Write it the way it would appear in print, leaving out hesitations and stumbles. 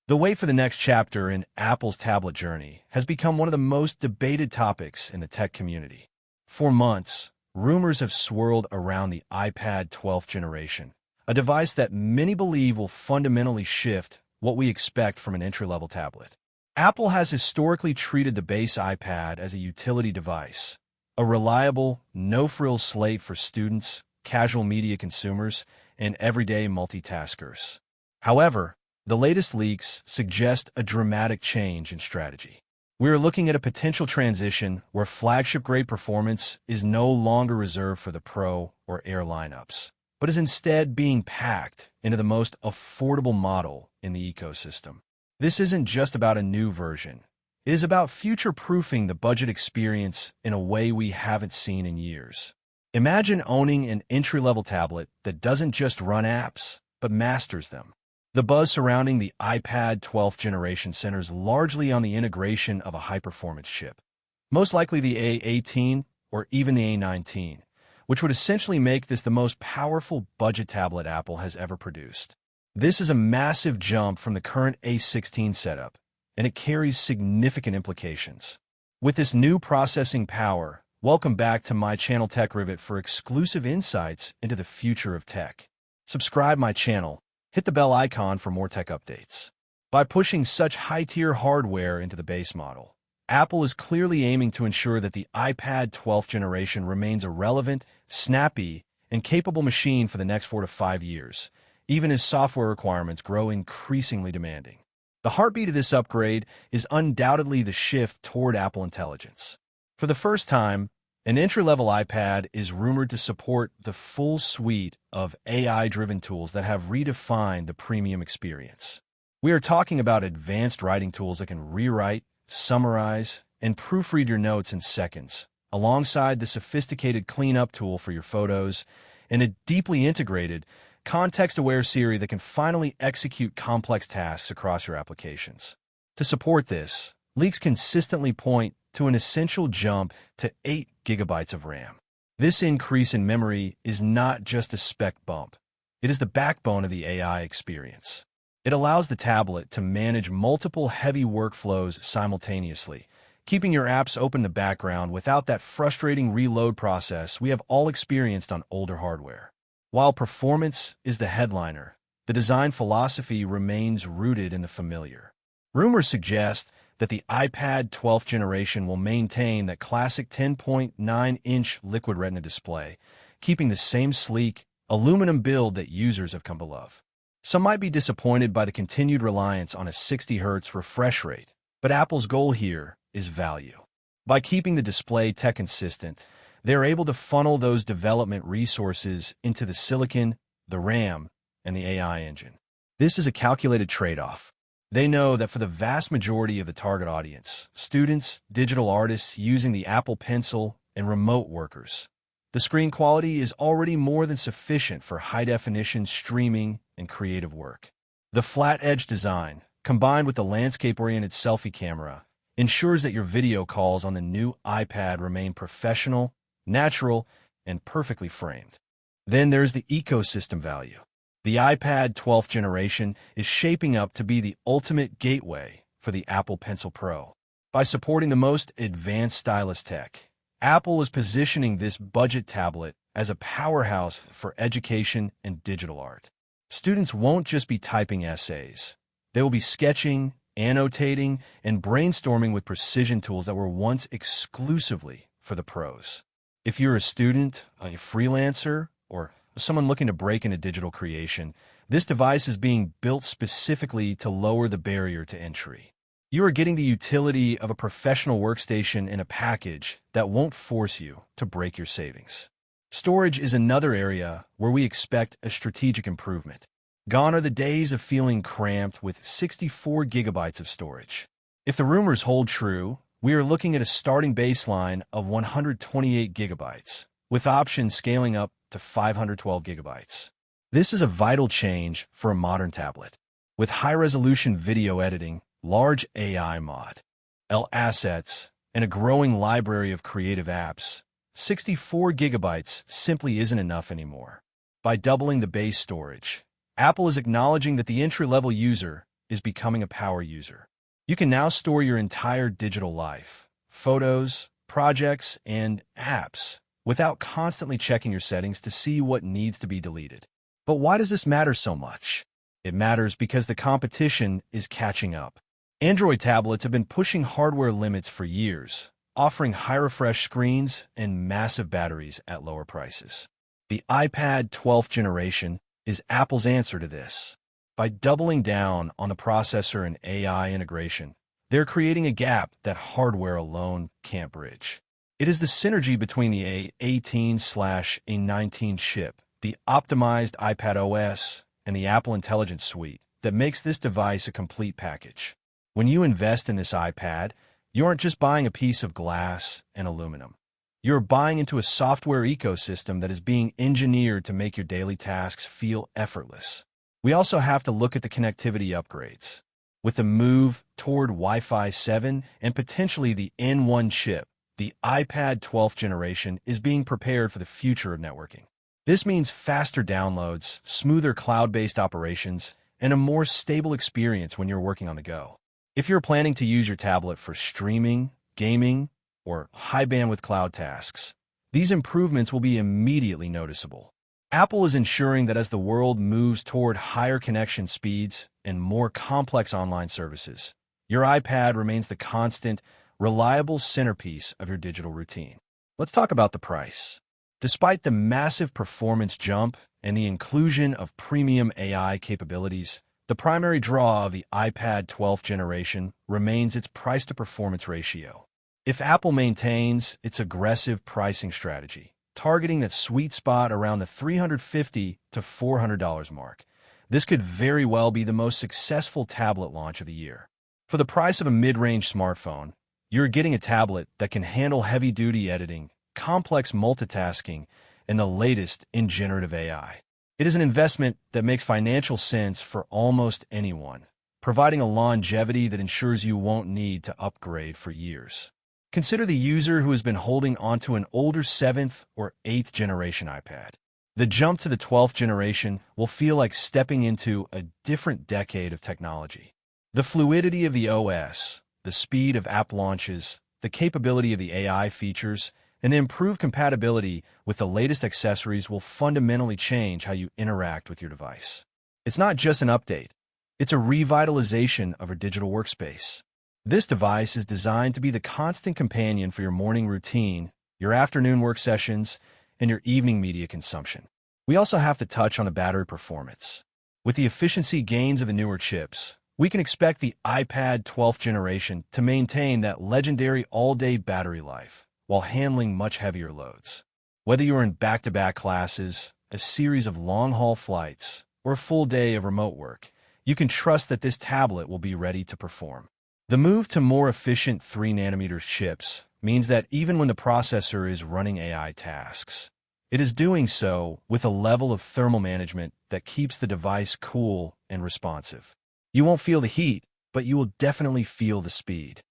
The wait for the next chapter in Apple's tablet journey has become one of the most debated topics in the tech community. For months, rumors have swirled around the iPad 12th generation, a device that many believe will fundamentally shift what we expect from an entry-level tablet. Apple has historically treated the base iPad as a utility device, a reliable, no-frills slate for students, casual media consumers, and everyday multitaskers. However, the latest leaks suggest a dramatic change in strategy. We are looking at a potential transition where flagship-grade performance is no longer reserved for the Pro or Air lineups, but is instead being packed into the most affordable model in the ecosystem. This isn't just about a new version. It is about future-proofing the budget experience in a way we haven't seen in years. Imagine owning an entry-level tablet that doesn't just run apps, but masters them. The buzz surrounding the iPad 12th generation centers largely on the integration of a high-performance chip, most likely the A18 or even the A19, which would essentially make this the most powerful budget tablet Apple has ever produced. This is a massive jump from the current A16 setup, and it carries significant implications. With this new processing power, welcome back to my channel Tech Rivet for exclusive insights into the future of tech. Subscribe my channel. Hit the bell icon for more tech updates. By pushing such high-tier hardware into the base model, Apple is clearly aiming to ensure that the iPad 12th generation remains a relevant, snappy, and capable machine for the next 4 to 5 years, even as software requirements grow increasingly demanding. The heartbeat of this upgrade is undoubtedly the shift toward Apple Intelligence. For the first time, an entry-level iPad is rumored to support the full suite of AI-driven tools that have redefined the premium experience. We are talking about advanced writing tools that can rewrite, summarize, and proofread your notes in seconds, alongside the sophisticated cleanup tool for your photos, and a deeply integrated, context-aware Siri that can finally execute complex tasks across your applications. To support this, leaks consistently point to an essential jump to 8 GB of RAM. This increase in memory is not just a spec bump. It is the backbone of the AI experience. It allows the tablet to manage multiple heavy workflows simultaneously, keeping your apps open in the background without that frustrating reload process we have all experienced on older hardware. While performance is the headliner, the design philosophy remains rooted in the familiar. Rumors suggest that the iPad 12th generation will maintain that classic 10.9-inch Liquid Retina display, keeping the same sleek, aluminum build that users have come to love. Some might be disappointed by the continued reliance on a 60 Hz refresh rate, but Apple's goal here is value. By keeping the display tech consistent, they're able to funnel those development resources into the silicon, the RAM, and the AI engine. This is a calculated trade-off. They know that for the vast majority of the target audience, students, digital artists using the Apple Pencil, and remote workers, the screen quality is already more than sufficient for high-definition streaming and creative work. The flat-edge design, combined with the landscape-oriented selfie camera, ensures that your video calls on the new iPad remain professional, natural, and perfectly framed. Then there's the ecosystem value. The iPad 12th generation is shaping up to be the ultimate gateway for the Apple Pencil Pro. By supporting the most advanced stylus tech, Apple is positioning this budget tablet as a powerhouse for education and digital art. Students won't just be typing essays. They will be sketching, annotating, and brainstorming with precision tools that were once exclusively for the pros. If you're a student, a freelancer, or someone looking to break into digital creation, this device is being built specifically to lower the barrier to entry. You are getting the utility of a professional workstation in a package that won't force you to break your savings. Storage is another area where we expect a strategic improvement. Gone are the days of feeling cramped with 64 gigabytes of storage. If the rumors hold true, we are looking at a starting baseline of 128 gigabytes, with options scaling up to 512 gigabytes. This is a vital change for a modern tablet. With high-resolution video editing, large AI mod, L assets, and a growing library of creative apps, 64 gigabytes simply isn't enough anymore. By doubling the base storage, Apple is acknowledging that the entry-level user is becoming a power user. You can now store your entire digital life, photos, projects, and apps, without constantly checking your settings to see what needs to be deleted. But why does this matter so much? It matters because the competition is catching up. Android tablets have been pushing hardware limits for years, offering high-refresh screens and massive batteries at lower prices. The iPad 12th generation is Apple's answer to this. By doubling down on the processor and AI integration, they're creating a gap that hardware alone can't bridge. It is the synergy between the A18/A19 chip, the optimized iPad OS, and the Apple Intelligence Suite that makes this device a complete package. When you invest in this iPad, you aren't just buying a piece of glass and aluminum. You're buying into a software ecosystem that is being engineered to make your daily tasks feel effortless. We also have to look at the connectivity upgrades. With the move toward Wi-Fi 7 and potentially the N1 chip, the iPad 12th generation is being prepared for the future of networking. This means faster downloads, smoother cloud-based operations, and a more stable experience when you're working on the go. If you're planning to use your tablet for streaming, gaming, or high-bandwidth cloud tasks, these improvements will be immediately noticeable. Apple is ensuring that as the world moves toward higher connection speeds and more complex online services, your iPad remains the constant, reliable centerpiece of your digital routine. Let's talk about the price. Despite the massive performance jump and the inclusion of premium AI capabilities, the primary draw of the iPad 12th generation remains its price-to-performance ratio. If Apple maintains its aggressive pricing strategy, targeting that sweet spot around the $350 to $400 mark, this could very well be the most successful tablet launch of the year. For the price of a mid-range smartphone, you're getting a tablet that can handle heavy-duty editing, complex multitasking, and the latest in generative AI. It is an investment that makes financial sense for almost anyone, providing a longevity that ensures you won't need to upgrade for years. Consider the user who has been holding onto an older 7th or 8th generation iPad. The jump to the 12th generation will feel like stepping into a different decade of technology. The fluidity of the OS, the speed of app launches, the capability of the AI features, and the improved compatibility with the latest accessories will fundamentally change how you interact with your device. It's not just an update. It's a revitalization of your digital workspace. This device is designed to be the constant companion for your morning routine, your afternoon work sessions, and your evening media consumption. We also have to touch on the battery performance. With the efficiency gains of the newer chips, we can expect the iPad 12th generation to maintain that legendary all-day battery life while handling much heavier loads. Whether you're in back-to-back classes, a series of long-haul flights, or a full day of remote work, you can trust that this tablet will be ready to perform. The move to more efficient 3nm chips means that even when the processor is running AI tasks, it is doing so with a level of thermal management that keeps the device cool and responsive. You won't feel the heat, but you will definitely feel the speed.